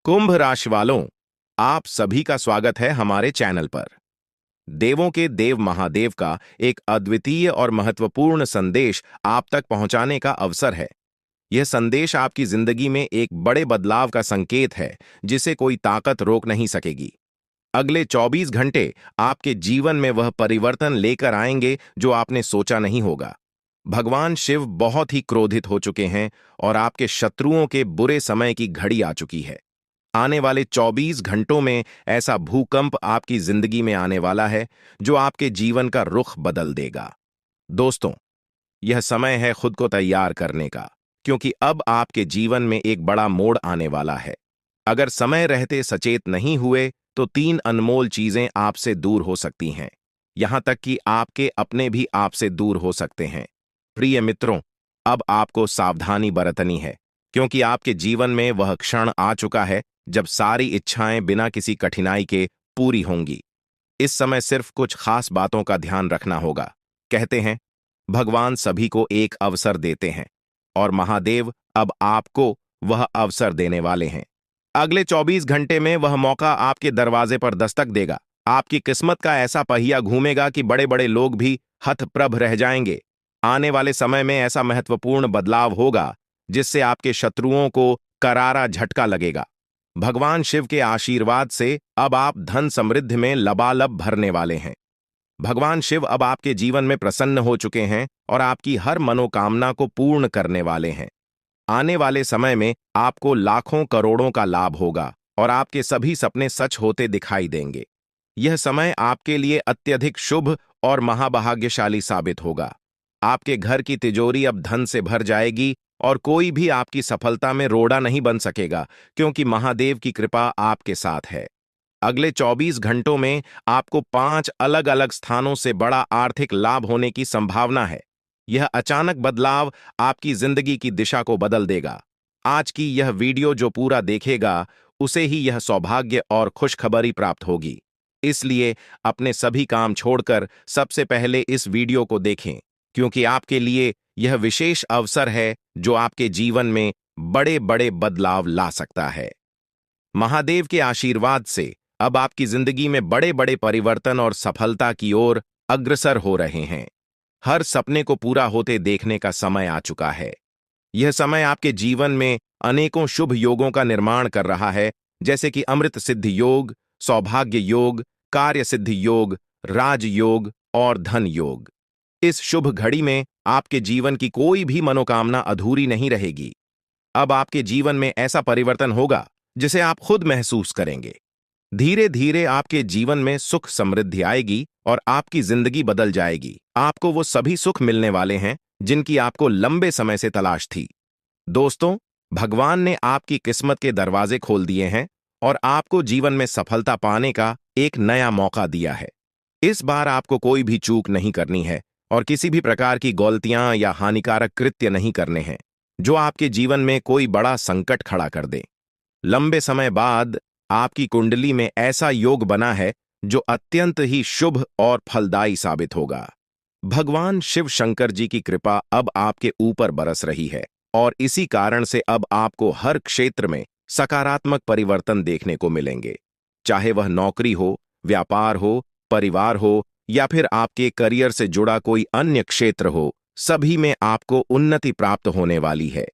कुंभ राशि वालों, आप सभी का स्वागत है हमारे चैनल पर। देवों के देव महादेव का एक अद्वितीय और महत्वपूर्ण संदेश आप तक पहुंचाने का अवसर है। यह संदेश आपकी जिंदगी में एक बड़े बदलाव का संकेत है, जिसे कोई ताकत रोक नहीं सकेगी। अगले 24 घंटे आपके जीवन में वह परिवर्तन लेकर आएंगे जो आपने सोचा नहीं होगा। भगवान शिव बहुत ही क्रोधित हो चुके हैं और आपके शत्रुओं के बुरे समय की घड़ी आ चुकी है। आने वाले 24 घंटों में ऐसा भूकंप आपकी जिंदगी में आने वाला है जो आपके जीवन का रुख बदल देगा। दोस्तों, यह समय है खुद को तैयार करने का, क्योंकि अब आपके जीवन में एक बड़ा मोड़ आने वाला है। अगर समय रहते सचेत नहीं हुए तो 3 अनमोल चीजें आपसे दूर हो सकती हैं। यहां तक कि आपके अपने भी आपसे दूर हो सकते हैं। प्रिय मित्रों, अब आपको सावधानी बरतनी है, क्योंकि आपके जीवन में वह क्षण आ चुका है जब सारी इच्छाएं बिना किसी कठिनाई के पूरी होंगी। इस समय सिर्फ कुछ खास बातों का ध्यान रखना होगा। कहते हैं, भगवान सभी को एक अवसर देते हैं और महादेव अब आपको वह अवसर देने वाले हैं। अगले 24 घंटे में वह मौका आपके दरवाजे पर दस्तक देगा। आपकी किस्मत का ऐसा पहिया घूमेगा कि बड़े बड़े लोग भी हतप्रभ रह जाएंगे। आने वाले समय में ऐसा महत्वपूर्ण बदलाव होगा जिससे आपके शत्रुओं को करारा झटका लगेगा। भगवान शिव के आशीर्वाद से अब आप धन समृद्धि में लबालब भरने वाले हैं। भगवान शिव अब आपके जीवन में प्रसन्न हो चुके हैं और आपकी हर मनोकामना को पूर्ण करने वाले हैं। आने वाले समय में आपको लाखों करोड़ों का लाभ होगा और आपके सभी सपने सच होते दिखाई देंगे। यह समय आपके लिए अत्यधिक शुभ और महाभाग्यशाली साबित होगा। आपके घर की तिजोरी अब धन से भर जाएगी और कोई भी आपकी सफलता में रोड़ा नहीं बन सकेगा, क्योंकि महादेव की कृपा आपके साथ है। अगले 24 घंटों में आपको 5 अलग अलग स्थानों से बड़ा आर्थिक लाभ होने की संभावना है। यह अचानक बदलाव आपकी जिंदगी की दिशा को बदल देगा। आज की यह वीडियो जो पूरा देखेगा, उसे ही यह सौभाग्य और खुशखबरी प्राप्त होगी। इसलिए अपने सभी काम छोड़कर सबसे पहले इस वीडियो को देखें, क्योंकि आपके लिए यह विशेष अवसर है जो आपके जीवन में बड़े बड़े बदलाव ला सकता है। महादेव के आशीर्वाद से अब आपकी जिंदगी में बड़े बड़े परिवर्तन और सफलता की ओर अग्रसर हो रहे हैं। हर सपने को पूरा होते देखने का समय आ चुका है। यह समय आपके जीवन में अनेकों शुभ योगों का निर्माण कर रहा है, जैसे कि अमृत सिद्धि योग, सौभाग्य योग, कार्य सिद्धि योग, राजयोग और धन योग। इस शुभ घड़ी में आपके जीवन की कोई भी मनोकामना अधूरी नहीं रहेगी। अब आपके जीवन में ऐसा परिवर्तन होगा जिसे आप खुद महसूस करेंगे। धीरे धीरे आपके जीवन में सुख समृद्धि आएगी और आपकी जिंदगी बदल जाएगी। आपको वो सभी सुख मिलने वाले हैं जिनकी आपको लंबे समय से तलाश थी। दोस्तों, भगवान ने आपकी किस्मत के दरवाजे खोल दिए हैं और आपको जीवन में सफलता पाने का एक नया मौका दिया है। इस बार आपको कोई भी चूक नहीं करनी है और किसी भी प्रकार की गलतियां या हानिकारक कृत्य नहीं करने हैं जो आपके जीवन में कोई बड़ा संकट खड़ा कर दे। लंबे समय बाद आपकी कुंडली में ऐसा योग बना है जो अत्यंत ही शुभ और फलदायी साबित होगा। भगवान शिव शंकर जी की कृपा अब आपके ऊपर बरस रही है और इसी कारण से अब आपको हर क्षेत्र में सकारात्मक परिवर्तन देखने को मिलेंगे। चाहे वह नौकरी हो, व्यापार हो, परिवार हो या फिर आपके करियर से जुड़ा कोई अन्य क्षेत्र हो, सभी में आपको उन्नति प्राप्त होने वाली है।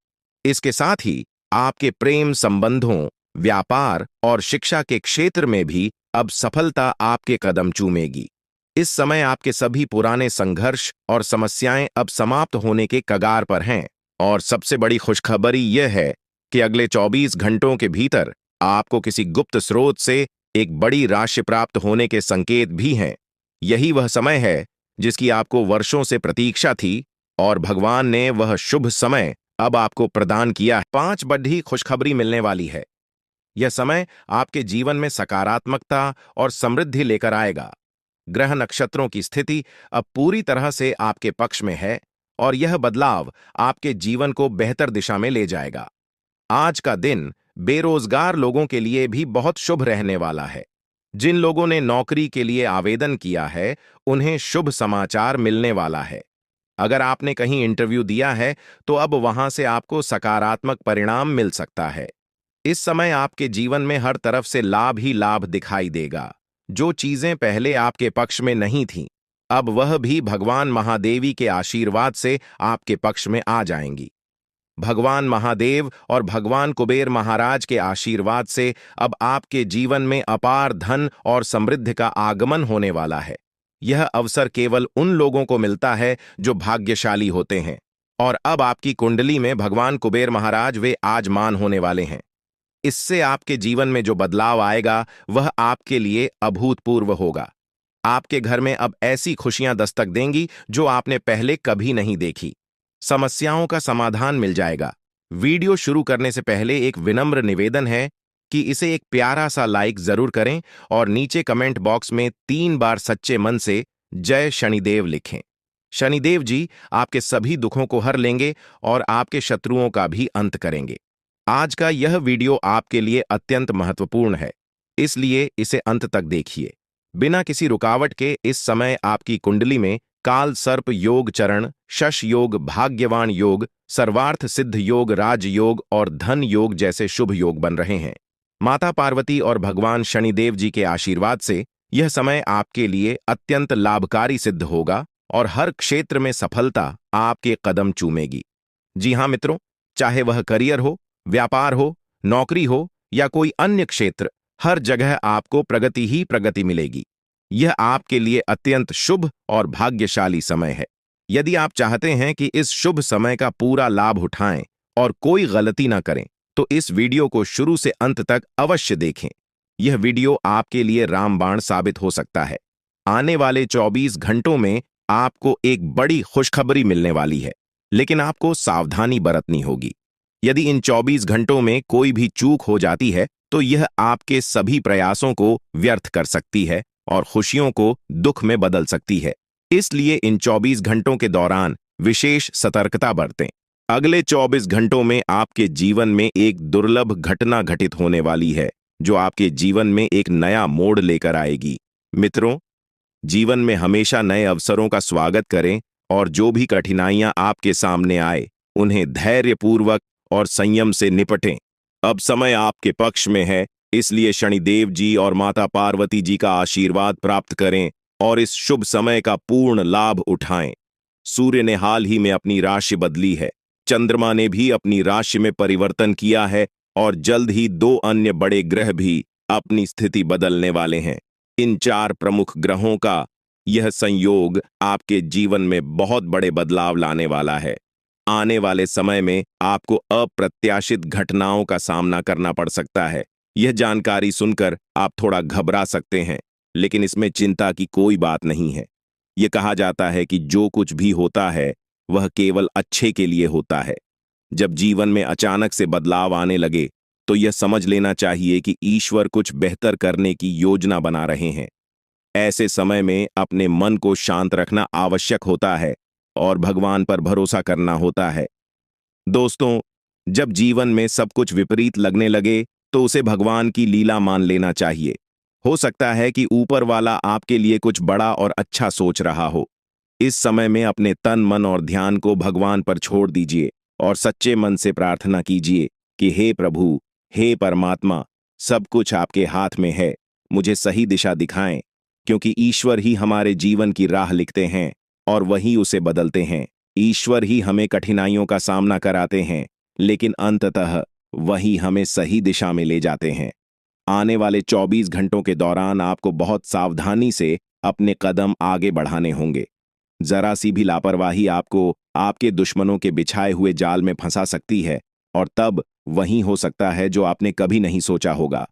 इसके साथ ही आपके प्रेम संबंधों, व्यापार और शिक्षा के क्षेत्र में भी अब सफलता आपके कदम चूमेगी। इस समय आपके सभी पुराने संघर्ष और समस्याएं अब समाप्त होने के कगार पर हैं और सबसे बड़ी खुशखबरी यह है कि अगले 24 घंटों के भीतर आपको किसी गुप्त स्रोत से एक बड़ी राशि प्राप्त होने के संकेत भी हैं। यही वह समय है जिसकी आपको वर्षों से प्रतीक्षा थी और भगवान ने वह शुभ समय अब आपको प्रदान किया है। 5 बड़ी खुशखबरी मिलने वाली है। यह समय आपके जीवन में सकारात्मकता और समृद्धि लेकर आएगा। ग्रह नक्षत्रों की स्थिति अब पूरी तरह से आपके पक्ष में है और यह बदलाव आपके जीवन को बेहतर दिशा में ले जाएगा। आज का दिन बेरोजगार लोगों के लिए भी बहुत शुभ रहने वाला है। जिन लोगों ने नौकरी के लिए आवेदन किया है, उन्हें शुभ समाचार मिलने वाला है। अगर आपने कहीं इंटरव्यू दिया है तो अब वहां से आपको सकारात्मक परिणाम मिल सकता है। इस समय आपके जीवन में हर तरफ से लाभ ही लाभ दिखाई देगा। जो चीजें पहले आपके पक्ष में नहीं थीं, अब वह भी भगवान महादेवी के आशीर्वाद से आपके पक्ष में आ जाएंगी। भगवान महादेव और भगवान कुबेर महाराज के आशीर्वाद से अब आपके जीवन में अपार धन और समृद्धि का आगमन होने वाला है। यह अवसर केवल उन लोगों को मिलता है जो भाग्यशाली होते हैं, और अब आपकी कुंडली में भगवान कुबेर महाराज वे आजमान होने वाले हैं। इससे आपके जीवन में जो बदलाव आएगा वह आपके लिए अभूतपूर्व होगा। आपके घर में अब ऐसी खुशियां दस्तक देंगी जो आपने पहले कभी नहीं देखी। समस्याओं का समाधान मिल जाएगा। वीडियो शुरू करने से पहले एक विनम्र निवेदन है कि इसे एक प्यारा सा लाइक जरूर करें और नीचे कमेंट बॉक्स में 3 बार सच्चे मन से जय शनिदेव लिखें। शनिदेव जी आपके सभी दुखों को हर लेंगे और आपके शत्रुओं का भी अंत करेंगे। आज का यह वीडियो आपके लिए अत्यंत महत्वपूर्ण है, इसलिए इसे अंत तक देखिए। बिना किसी रुकावट के इस समय आपकी कुंडली में काल सर्प योग चरण, शश योग, भाग्यवान योग, सर्वार्थ सिद्ध योग, राज योग और धन योग जैसे शुभ योग बन रहे हैं। माता पार्वती और भगवान शनिदेव जी के आशीर्वाद से यह समय आपके लिए अत्यंत लाभकारी सिद्ध होगा और हर क्षेत्र में सफलता आपके कदम चूमेगी। जी हाँ मित्रों, चाहे वह करियर हो, व्यापार हो, नौकरी हो या कोई अन्य क्षेत्र, हर जगह आपको प्रगति ही प्रगति मिलेगी। यह आपके लिए अत्यंत शुभ और भाग्यशाली समय है। यदि आप चाहते हैं कि इस शुभ समय का पूरा लाभ उठाएं और कोई गलती ना करें, तो इस वीडियो को शुरू से अंत तक अवश्य देखें। यह वीडियो आपके लिए रामबाण साबित हो सकता है। आने वाले 24 घंटों में आपको एक बड़ी खुशखबरी मिलने वाली है, लेकिन आपको सावधानी बरतनी होगी। यदि इन 24 घंटों में कोई भी चूक हो जाती है तो यह आपके सभी प्रयासों को व्यर्थ कर सकती है और खुशियों को दुख में बदल सकती है। इसलिए इन 24 घंटों के दौरान विशेष सतर्कता बरतें। अगले 24 घंटों में आपके जीवन में एक दुर्लभ घटना घटित होने वाली है, जो आपके जीवन में एक नया मोड़ लेकर आएगी। मित्रों, जीवन में हमेशा नए अवसरों का स्वागत करें और जो भी कठिनाइयां आपके सामने आए, उन्हें धैर्यपूर्वक और संयम से निपटें। अब समय आपके पक्ष में है, इसलिए शनिदेव जी और माता पार्वती जी का आशीर्वाद प्राप्त करें और इस शुभ समय का पूर्ण लाभ उठाएं। सूर्य ने हाल ही में अपनी राशि बदली है, चंद्रमा ने भी अपनी राशि में परिवर्तन किया है और जल्द ही 2 अन्य बड़े ग्रह भी अपनी स्थिति बदलने वाले हैं। इन 4 प्रमुख ग्रहों का यह संयोग आपके जीवन में बहुत बड़े बदलाव लाने वाला है। आने वाले समय में आपको अप्रत्याशित घटनाओं का सामना करना पड़ सकता है। यह जानकारी सुनकर आप थोड़ा घबरा सकते हैं, लेकिन इसमें चिंता की कोई बात नहीं है। यह कहा जाता है कि जो कुछ भी होता है वह केवल अच्छे के लिए होता है। जब जीवन में अचानक से बदलाव आने लगे तो यह समझ लेना चाहिए कि ईश्वर कुछ बेहतर करने की योजना बना रहे हैं। ऐसे समय में अपने मन को शांत रखना आवश्यक होता है और भगवान पर भरोसा करना होता है। दोस्तों, जब जीवन में सब कुछ विपरीत लगने लगे तो उसे भगवान की लीला मान लेना चाहिए। हो सकता है कि ऊपर वाला आपके लिए कुछ बड़ा और अच्छा सोच रहा हो। इस समय में अपने तन, मन और ध्यान को भगवान पर छोड़ दीजिए और सच्चे मन से प्रार्थना कीजिए कि हे प्रभु, हे परमात्मा, सब कुछ आपके हाथ में है, मुझे सही दिशा दिखाएं, क्योंकि ईश्वर ही हमारे जीवन की राह लिखते हैं और वही उसे बदलते हैं। ईश्वर ही हमें कठिनाइयों का सामना कराते हैं, लेकिन अंततः वही हमें सही दिशा में ले जाते हैं। आने वाले 24 घंटों के दौरान आपको बहुत सावधानी से अपने कदम आगे बढ़ाने होंगे। जरा सी भी लापरवाही आपको आपके दुश्मनों के बिछाए हुए जाल में फंसा सकती है और तब वही हो सकता है जो आपने कभी नहीं सोचा होगा।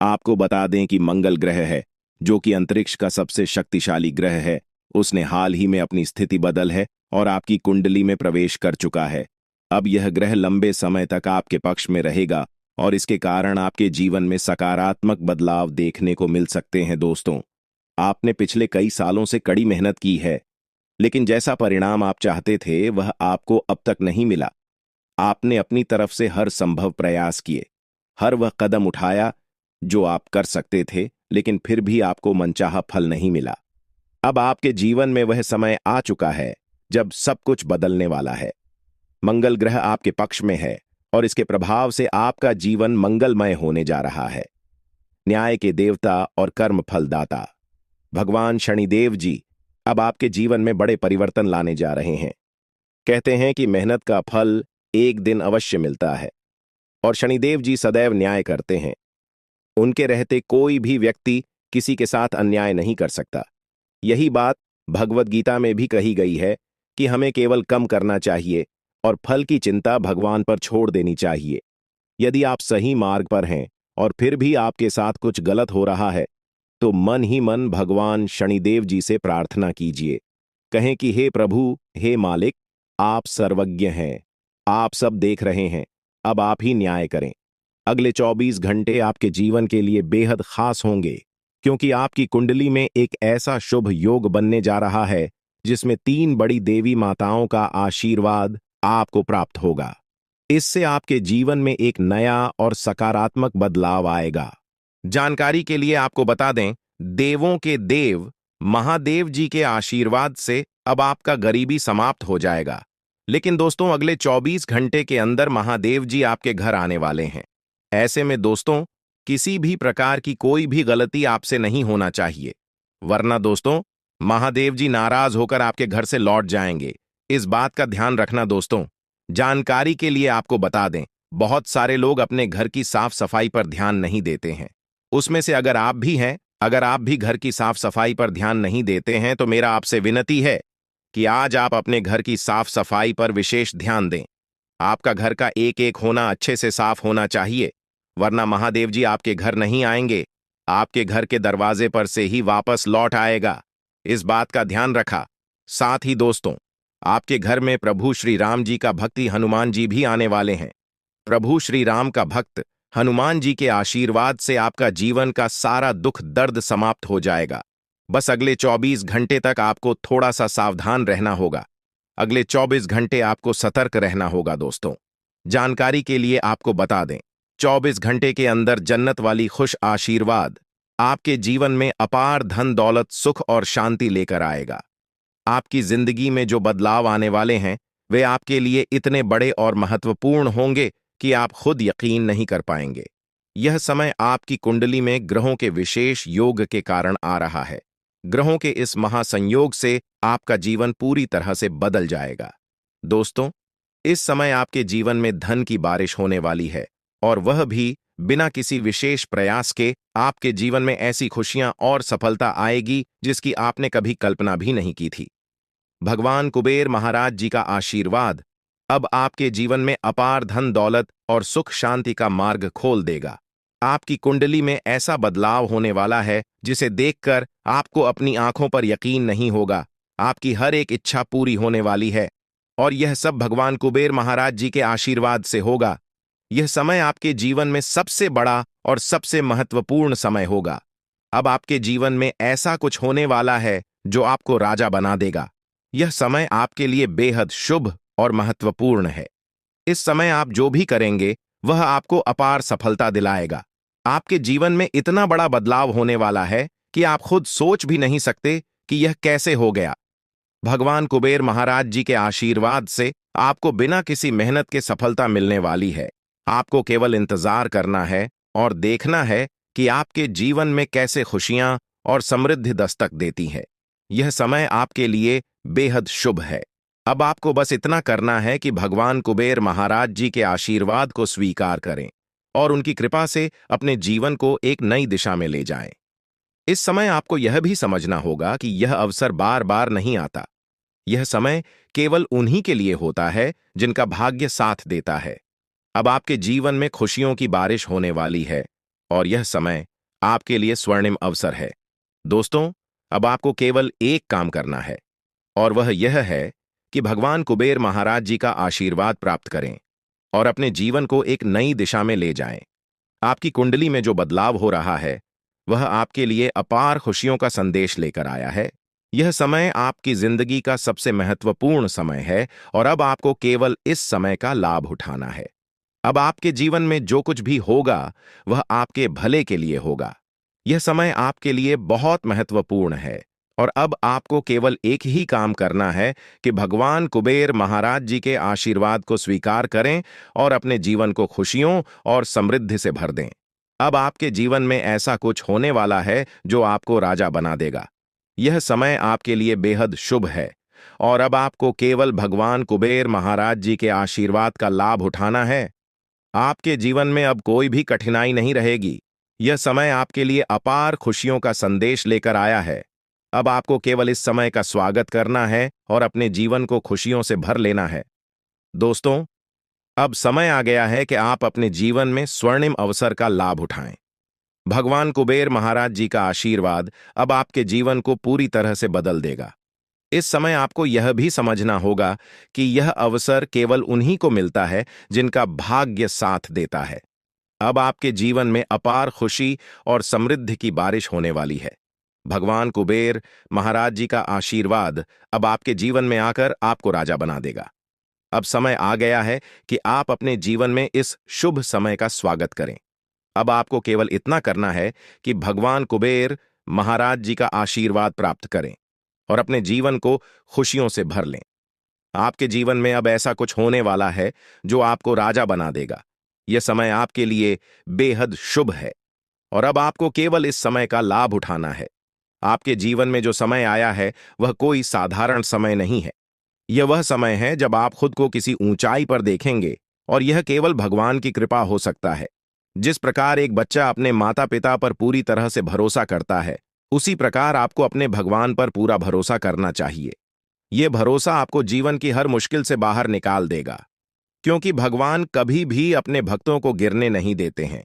आपको बता दें कि मंगल ग्रह है, जो कि अंतरिक्ष का सबसे शक्तिशाली ग्रह है, उसने हाल ही में अपनी स्थिति बदल है और आपकी कुंडली में प्रवेश कर चुका है। अब यह ग्रह लंबे समय तक आपके पक्ष में रहेगा और इसके कारण आपके जीवन में सकारात्मक बदलाव देखने को मिल सकते हैं। दोस्तों, आपने पिछले कई सालों से कड़ी मेहनत की है, लेकिन जैसा परिणाम आप चाहते थे वह आपको अब तक नहीं मिला। आपने अपनी तरफ से हर संभव प्रयास किए, हर वह कदम उठाया जो आप कर सकते थे, लेकिन फिर भी आपको मनचाहा फल नहीं मिला। अब आपके जीवन में वह समय आ चुका है जब सब कुछ बदलने वाला है। मंगल ग्रह आपके पक्ष में है और इसके प्रभाव से आपका जीवन मंगलमय होने जा रहा है। न्याय के देवता और कर्म फलदाता भगवान शनिदेव जी अब आपके जीवन में बड़े परिवर्तन लाने जा रहे हैं। कहते हैं कि मेहनत का फल एक दिन अवश्य मिलता है और शनिदेव जी सदैव न्याय करते हैं। उनके रहते कोई भी व्यक्ति किसी के साथ अन्याय नहीं कर सकता। यही बात भगवद गीता में भी कही गई है कि हमें केवल कम करना चाहिए और फल की चिंता भगवान पर छोड़ देनी चाहिए। यदि आप सही मार्ग पर हैं और फिर भी आपके साथ कुछ गलत हो रहा है तो मन ही मन भगवान शनिदेव जी से प्रार्थना कीजिए। कहें कि हे प्रभु, हे मालिक, आप सर्वज्ञ हैं, आप सब देख रहे हैं, अब आप ही न्याय करें। अगले 24 घंटे आपके जीवन के लिए बेहद खास होंगे क्योंकि आपकी कुंडली में एक ऐसा शुभ योग बनने जा रहा है जिसमें 3 बड़ी देवी माताओं का आशीर्वाद आपको प्राप्त होगा। इससे आपके जीवन में एक नया और सकारात्मक बदलाव आएगा। जानकारी के लिए आपको बता दें, देवों के देव महादेव जी के आशीर्वाद से अब आपका गरीबी समाप्त हो जाएगा। लेकिन दोस्तों, अगले 24 घंटे के अंदर महादेव जी आपके घर आने वाले हैं। ऐसे में दोस्तों, किसी भी प्रकार की कोई भी गलती आपसे नहीं होना चाहिए, वरना दोस्तों महादेव जी नाराज होकर आपके घर से लौट जाएंगे। इस बात का ध्यान रखना दोस्तों। जानकारी के लिए आपको बता दें, बहुत सारे लोग अपने घर की साफ सफाई पर ध्यान नहीं देते हैं। उसमें से अगर आप भी हैं, अगर आप भी घर की साफ सफाई पर ध्यान नहीं देते हैं तो मेरा आपसे विनती है कि आज आप अपने घर की साफ सफाई पर विशेष ध्यान दें। आपका घर का एक एक होना अच्छे से साफ होना चाहिए, वरना महादेव जी आपके घर नहीं आएंगे, आपके घर के दरवाजे पर से ही वापस लौट आएगा। इस बात का ध्यान रखा। साथ ही दोस्तों, आपके घर में प्रभु श्री राम जी का भक्ति हनुमान जी भी आने वाले हैं। प्रभु श्री राम का भक्त हनुमान जी के आशीर्वाद से आपका जीवन का सारा दुख दर्द समाप्त हो जाएगा। बस अगले 24 घंटे तक आपको थोड़ा सा सावधान रहना होगा। अगले 24 घंटे आपको सतर्क रहना होगा दोस्तों। जानकारी के लिए आपको बता दें, 24 घंटे के अंदर जन्नत वाली खुश आशीर्वाद आपके जीवन में अपार धन दौलत सुख और शांति लेकर आएगा। आपकी जिंदगी में जो बदलाव आने वाले हैं वे आपके लिए इतने बड़े और महत्वपूर्ण होंगे कि आप खुद यकीन नहीं कर पाएंगे। यह समय आपकी कुंडली में ग्रहों के विशेष योग के कारण आ रहा है। ग्रहों के इस महासंयोग से आपका जीवन पूरी तरह से बदल जाएगा। दोस्तों, इस समय आपके जीवन में धन की बारिश होने वाली है और वह भी बिना किसी विशेष प्रयास के। आपके जीवन में ऐसी खुशियां और सफलता आएगी जिसकी आपने कभी कल्पना भी नहीं की थी। भगवान कुबेर महाराज जी का आशीर्वाद अब आपके जीवन में अपार धन दौलत और सुख शांति का मार्ग खोल देगा। आपकी कुंडली में ऐसा बदलाव होने वाला है जिसे देखकर आपको अपनी आंखों पर यकीन नहीं होगा। आपकी हर एक इच्छा पूरी होने वाली है और यह सब भगवान कुबेर महाराज जी के आशीर्वाद से होगा। यह समय आपके जीवन में सबसे बड़ा और सबसे महत्वपूर्ण समय होगा। अब आपके जीवन में ऐसा कुछ होने वाला है जो आपको राजा बना देगा। यह समय आपके लिए बेहद शुभ और महत्वपूर्ण है। इस समय आप जो भी करेंगे वह आपको अपार सफलता दिलाएगा। आपके जीवन में इतना बड़ा बदलाव होने वाला है कि आप खुद सोच भी नहीं सकते कि यह कैसे हो गया। भगवान कुबेर महाराज जी के आशीर्वाद से आपको बिना किसी मेहनत के सफलता मिलने वाली है। आपको केवल इंतजार करना है और देखना है कि आपके जीवन में कैसे खुशियां और समृद्धि दस्तक देती है। यह समय आपके लिए बेहद शुभ है। अब आपको बस इतना करना है कि भगवान कुबेर महाराज जी के आशीर्वाद को स्वीकार करें और उनकी कृपा से अपने जीवन को एक नई दिशा में ले जाएं। इस समय आपको यह भी समझना होगा कि यह अवसर बार बार नहीं आता। यह समय केवल उन्हीं के लिए होता है जिनका भाग्य साथ देता है। अब आपके जीवन में खुशियों की बारिश होने वाली है और यह समय आपके लिए स्वर्णिम अवसर है। दोस्तों, अब आपको केवल एक काम करना है और वह यह है कि भगवान कुबेर महाराज जी का आशीर्वाद प्राप्त करें और अपने जीवन को एक नई दिशा में ले जाएं। आपकी कुंडली में जो बदलाव हो रहा है वह आपके लिए अपार खुशियों का संदेश लेकर आया है। यह समय आपकी जिंदगी का सबसे महत्वपूर्ण समय है और अब आपको केवल इस समय का लाभ उठाना है। अब आपके जीवन में जो कुछ भी होगा वह आपके भले के लिए होगा। यह समय आपके लिए बहुत महत्वपूर्ण है और अब आपको केवल एक ही काम करना है कि भगवान कुबेर महाराज जी के आशीर्वाद को स्वीकार करें और अपने जीवन को खुशियों और समृद्धि से भर दें। अब आपके जीवन में ऐसा कुछ होने वाला है जो आपको राजा बना देगा। यह समय आपके लिए बेहद शुभ है और अब आपको केवल भगवान कुबेर महाराज जी के आशीर्वाद का लाभ उठाना है। आपके जीवन में अब कोई भी कठिनाई नहीं रहेगी। यह समय आपके लिए अपार खुशियों का संदेश लेकर आया है। अब आपको केवल इस समय का स्वागत करना है और अपने जीवन को खुशियों से भर लेना है। दोस्तों, अब समय आ गया है कि आप अपने जीवन में स्वर्णिम अवसर का लाभ उठाएं। भगवान कुबेर महाराज जी का आशीर्वाद अब आपके जीवन को पूरी तरह से बदल देगा। इस समय आपको यह भी समझना होगा कि यह अवसर केवल उन्हीं को मिलता है जिनका भाग्य साथ देता है। अब आपके जीवन में अपार खुशी और समृद्धि की बारिश होने वाली है। भगवान कुबेर महाराज जी का आशीर्वाद अब आपके जीवन में आकर आपको राजा बना देगा। अब समय आ गया है कि आप अपने जीवन में इस शुभ समय का स्वागत करें। अब आपको केवल इतना करना है कि भगवान कुबेर महाराज जी का आशीर्वाद प्राप्त करें और अपने जीवन को खुशियों से भर लें। आपके जीवन में अब ऐसा कुछ होने वाला है जो आपको राजा बना देगा। यह समय आपके लिए बेहद शुभ है और अब आपको केवल इस समय का लाभ उठाना है। आपके जीवन में जो समय आया है वह कोई साधारण समय नहीं है। यह वह समय है जब आप खुद को किसी ऊंचाई पर देखेंगे और यह केवल भगवान की कृपा हो सकता है। जिस प्रकार एक बच्चा अपने माता पिता पर पूरी तरह से भरोसा करता है, उसी प्रकार आपको अपने भगवान पर पूरा भरोसा करना चाहिए। यह भरोसा आपको जीवन की हर मुश्किल से बाहर निकाल देगा, क्योंकि भगवान कभी भी अपने भक्तों को गिरने नहीं देते हैं।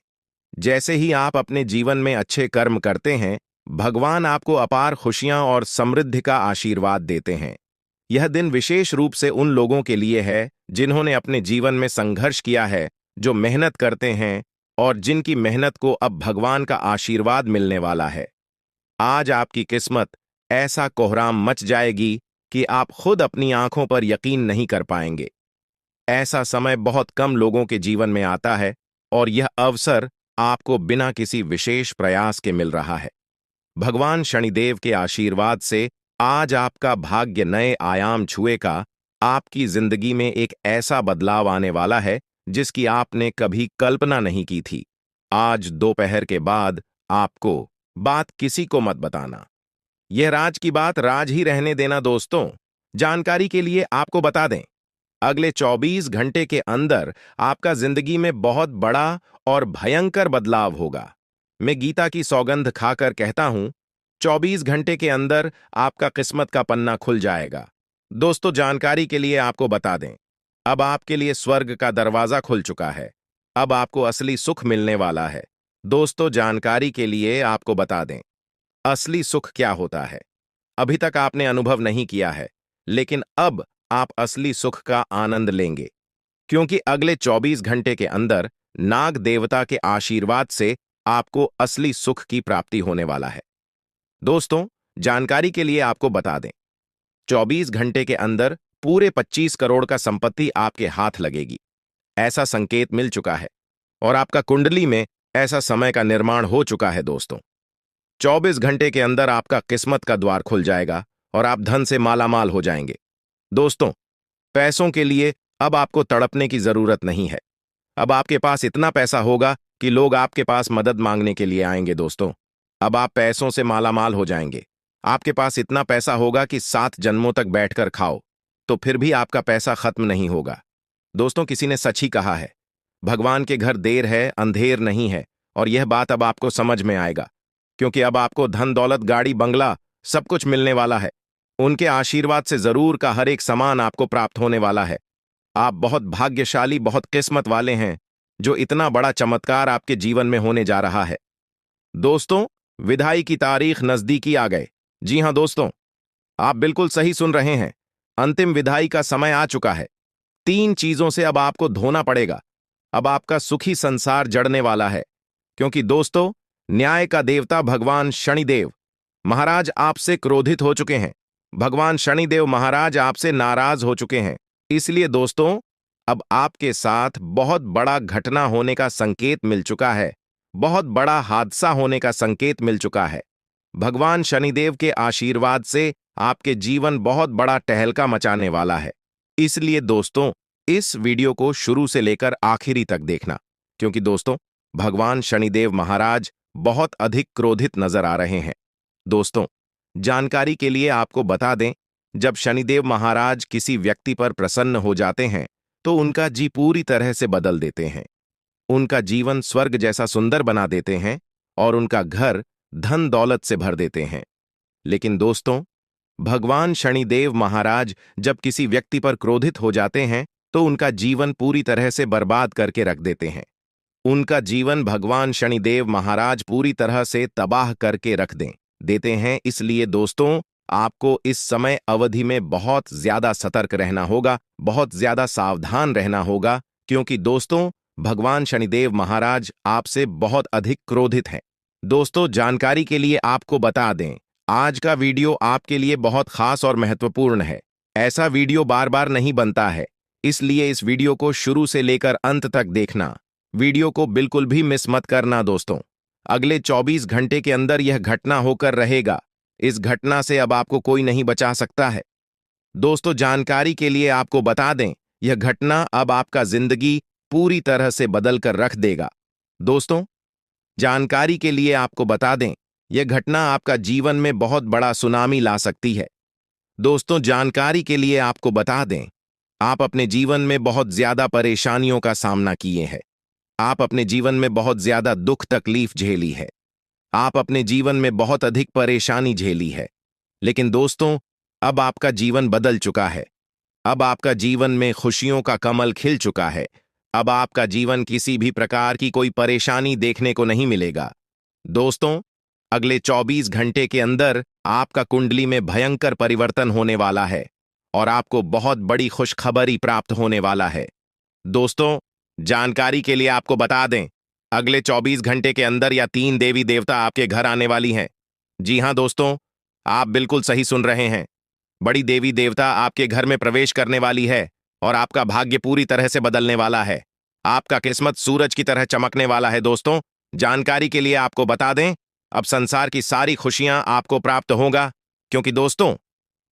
जैसे ही आप अपने जीवन में अच्छे कर्म करते हैं, भगवान आपको अपार खुशियां और समृद्धि का आशीर्वाद देते हैं। यह दिन विशेष रूप से उन लोगों के लिए है जिन्होंने अपने जीवन में संघर्ष किया है, जो मेहनत करते हैं और जिनकी मेहनत को अब भगवान का आशीर्वाद मिलने वाला है। आज आपकी किस्मत ऐसा कोहराम मच जाएगी कि आप खुद अपनी आंखों पर यकीन नहीं कर पाएंगे। ऐसा समय बहुत कम लोगों के जीवन में आता है और यह अवसर आपको बिना किसी विशेष प्रयास के मिल रहा है। भगवान शनिदेव के आशीर्वाद से आज आपका भाग्य नए आयाम छुएगा। आपकी जिंदगी में एक ऐसा बदलाव आने वाला है जिसकी आपने कभी कल्पना नहीं की थी। आज दोपहर के बाद आपको बात किसी को मत बताना। यह राज की बात राज ही रहने देना। दोस्तों, जानकारी के लिए आपको बता दें, अगले 24 घंटे के अंदर आपका जिंदगी में बहुत बड़ा और भयंकर बदलाव होगा। मैं गीता की सौगंध खाकर कहता हूं, 24 घंटे के अंदर आपका किस्मत का पन्ना खुल जाएगा। दोस्तों, जानकारी के लिए आपको बता दें, अब आपके लिए स्वर्ग का दरवाजा खुल चुका है। अब आपको असली सुख मिलने वाला है। दोस्तों, जानकारी के लिए आपको बता दें, असली सुख क्या होता है अभी तक आपने अनुभव नहीं किया है, लेकिन अब आप असली सुख का आनंद लेंगे, क्योंकि अगले 24 घंटे के अंदर नाग देवता के आशीर्वाद से आपको असली सुख की प्राप्ति होने वाला है। दोस्तों, जानकारी के लिए आपको बता दें, 24 घंटे के अंदर पूरे 25 करोड़ का संपत्ति आपके हाथ लगेगी। ऐसा संकेत मिल चुका है और आपका कुंडली में ऐसा समय का निर्माण हो चुका है। दोस्तों, 24 घंटे के अंदर आपका किस्मत का द्वार खुल जाएगा और आप धन से मालामाल हो जाएंगे। दोस्तों, पैसों के लिए अब आपको तड़पने की जरूरत नहीं है। अब आपके पास इतना पैसा होगा कि लोग आपके पास मदद मांगने के लिए आएंगे। दोस्तों, अब आप पैसों से मालामाल हो जाएंगे। आपके पास इतना पैसा होगा कि 7 जन्मों तक बैठकर खाओ तो फिर भी आपका पैसा खत्म नहीं होगा। दोस्तों, किसी ने सच ही कहा है, भगवान के घर देर है अंधेर नहीं है, और यह बात अब आपको समझ में आएगा, क्योंकि अब आपको धन दौलत गाड़ी बंगला सब कुछ मिलने वाला है। उनके आशीर्वाद से जरूर का हर एक सामान आपको प्राप्त होने वाला है। आप बहुत भाग्यशाली, बहुत किस्मत वाले हैं जो इतना बड़ा चमत्कार आपके जीवन में होने जा रहा है। दोस्तों, विदाई की तारीख नजदीकी आ गए। जी हां दोस्तों, आप बिल्कुल सही सुन रहे हैं। अंतिम विदाई का समय आ चुका है। 3 चीजों से अब आपको धोना पड़ेगा। अब आपका सुखी संसार जड़ने वाला है, क्योंकि दोस्तों, न्याय का देवता भगवान शनिदेव महाराज आपसे क्रोधित हो चुके हैं। भगवान शनिदेव महाराज आपसे नाराज हो चुके हैं। इसलिए दोस्तों, अब आपके साथ बहुत बड़ा घटना होने का संकेत मिल चुका है। बहुत बड़ा हादसा होने का संकेत मिल चुका है। भगवान शनिदेव के आशीर्वाद से आपके जीवन बहुत बड़ा टहलका मचाने वाला है। इसलिए दोस्तों, इस वीडियो को शुरू से लेकर आखिरी तक देखना, क्योंकि दोस्तों, भगवान शनिदेव महाराज बहुत अधिक क्रोधित नजर आ रहे हैं। दोस्तों, जानकारी के लिए आपको बता दें, जब शनिदेव महाराज किसी व्यक्ति पर प्रसन्न हो जाते हैं तो उनका जी पूरी तरह से बदल देते हैं। उनका जीवन स्वर्ग जैसा सुंदर बना देते हैं और उनका घर धन दौलत से भर देते हैं। लेकिन दोस्तों, भगवान शनिदेव महाराज जब किसी व्यक्ति पर क्रोधित हो जाते हैं तो उनका जीवन पूरी तरह से बर्बाद करके रख देते हैं। उनका जीवन भगवान शनिदेव महाराज पूरी तरह से तबाह करके रख देते हैं। इसलिए दोस्तों, आपको इस समय अवधि में बहुत ज्यादा सतर्क रहना होगा, बहुत ज्यादा सावधान रहना होगा, क्योंकि दोस्तों, भगवान शनिदेव महाराज आपसे बहुत अधिक क्रोधित हैं। दोस्तों, जानकारी के लिए आपको बता दें, आज का वीडियो आपके लिए बहुत खास और महत्वपूर्ण है। ऐसा वीडियो बार बार नहीं बनता है, इसलिए इस वीडियो को शुरू से लेकर अंत तक देखना। वीडियो को बिल्कुल भी मिस मत करना। दोस्तों, अगले 24 घंटे के अंदर यह घटना होकर रहेगा। इस घटना से अब आपको कोई नहीं बचा सकता है। दोस्तों, जानकारी के लिए आपको बता दें, यह घटना अब आपका जिंदगी पूरी तरह से बदल कर रख देगा। दोस्तों, जानकारी के लिए आपको बता दें, यह घटना आपका जीवन में बहुत बड़ा सुनामी ला सकती है। दोस्तों, जानकारी के लिए आपको बता दें, आप अपने जीवन में बहुत ज्यादा परेशानियों का सामना किए हैं। आप अपने जीवन में बहुत ज्यादा दुख तकलीफ झेली है। आप अपने जीवन में बहुत अधिक परेशानी झेली है। लेकिन दोस्तों, अब आपका जीवन बदल चुका है। अब आपका जीवन में खुशियों का कमल खिल चुका है। अब आपका जीवन किसी भी प्रकार की कोई परेशानी देखने को नहीं मिलेगा। दोस्तों, अगले 24 घंटे के अंदर आपका कुंडली में भयंकर परिवर्तन होने वाला है और आपको बहुत बड़ी खुशखबरी प्राप्त होने वाला है। दोस्तों, जानकारी के लिए आपको बता दें, अगले 24 घंटे के अंदर या 3 देवी देवता आपके घर आने वाली हैं। जी हां दोस्तों, आप बिल्कुल सही सुन रहे हैं। बड़ी देवी देवता आपके घर में प्रवेश करने वाली है और आपका भाग्य पूरी तरह से बदलने वाला है। आपका किस्मत सूरज की तरह चमकने वाला है। दोस्तों, जानकारी के लिए आपको बता दें, अब संसार की सारी खुशियां आपको प्राप्त होगा, क्योंकि दोस्तों,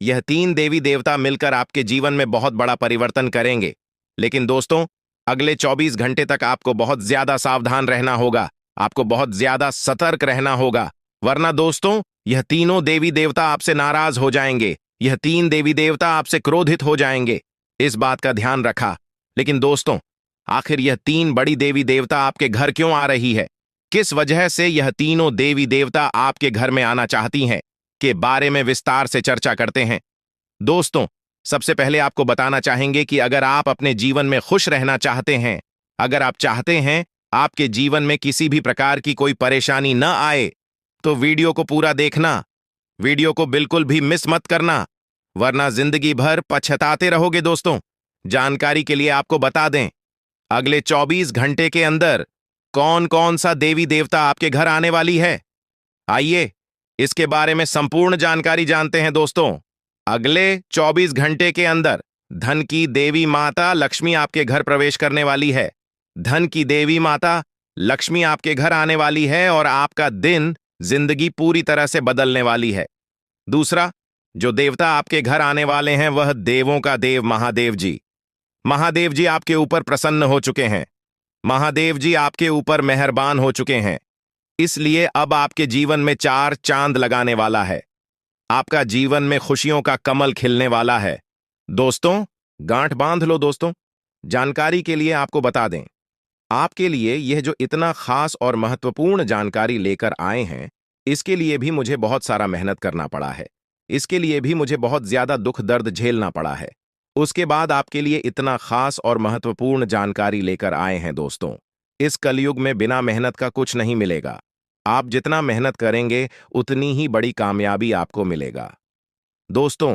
यह 3 देवी देवता मिलकर आपके जीवन में बहुत बड़ा परिवर्तन करेंगे। लेकिन दोस्तों, अगले 24 घंटे तक आपको बहुत ज्यादा सावधान रहना होगा, आपको बहुत ज्यादा सतर्क रहना होगा, वरना दोस्तों, यह तीनों देवी देवता आपसे नाराज हो जाएंगे। यह 3 देवी देवता आपसे क्रोधित हो जाएंगे। इस बात का ध्यान रखा। लेकिन दोस्तों, आखिर यह 3 बड़ी देवी देवता आपके घर क्यों आ रही है? किस वजह से यह तीनों देवी देवता आपके घर में आना चाहती हैं के बारे में विस्तार से चर्चा करते हैं। दोस्तों, सबसे पहले आपको बताना चाहेंगे कि अगर आप अपने जीवन में खुश रहना चाहते हैं, अगर आप चाहते हैं आपके जीवन में किसी भी प्रकार की कोई परेशानी न आए, तो वीडियो को पूरा देखना। वीडियो को बिल्कुल भी मिस मत करना, वरना जिंदगी भर पछताते रहोगे। दोस्तों, जानकारी के लिए आपको बता दें, अगले 24 घंटे के अंदर कौन कौन सा देवी देवता आपके घर आने वाली है, आइए इसके बारे में संपूर्ण जानकारी जानते हैं। दोस्तों, अगले 24 घंटे के अंदर धन की देवी माता लक्ष्मी आपके घर प्रवेश करने वाली है। धन की देवी माता लक्ष्मी आपके घर आने वाली है और आपका दिन जिंदगी पूरी तरह से बदलने वाली है। दूसरा, जो देवता आपके घर आने वाले हैं वह देवों का देव महादेव जी। महादेव जी आपके ऊपर प्रसन्न हो चुके हैं। महादेव जी आपके ऊपर मेहरबान हो चुके हैं। इसलिए अब आपके जीवन में 4 चांद लगाने वाला है। आपका जीवन में खुशियों का कमल खिलने वाला है। दोस्तों, गांठ बांध लो। दोस्तों, जानकारी के लिए आपको बता दें, आपके लिए यह जो इतना खास और महत्वपूर्ण जानकारी लेकर आए हैं, इसके लिए भी मुझे बहुत सारा मेहनत करना पड़ा है। इसके लिए भी मुझे बहुत ज्यादा दुख दर्द झेलना पड़ा है। उसके बाद आपके लिए इतना खास और महत्वपूर्ण जानकारी लेकर आए हैं। दोस्तों, इस कलयुग में बिना मेहनत का कुछ नहीं मिलेगा। आप जितना मेहनत करेंगे उतनी ही बड़ी कामयाबी आपको मिलेगा। दोस्तों,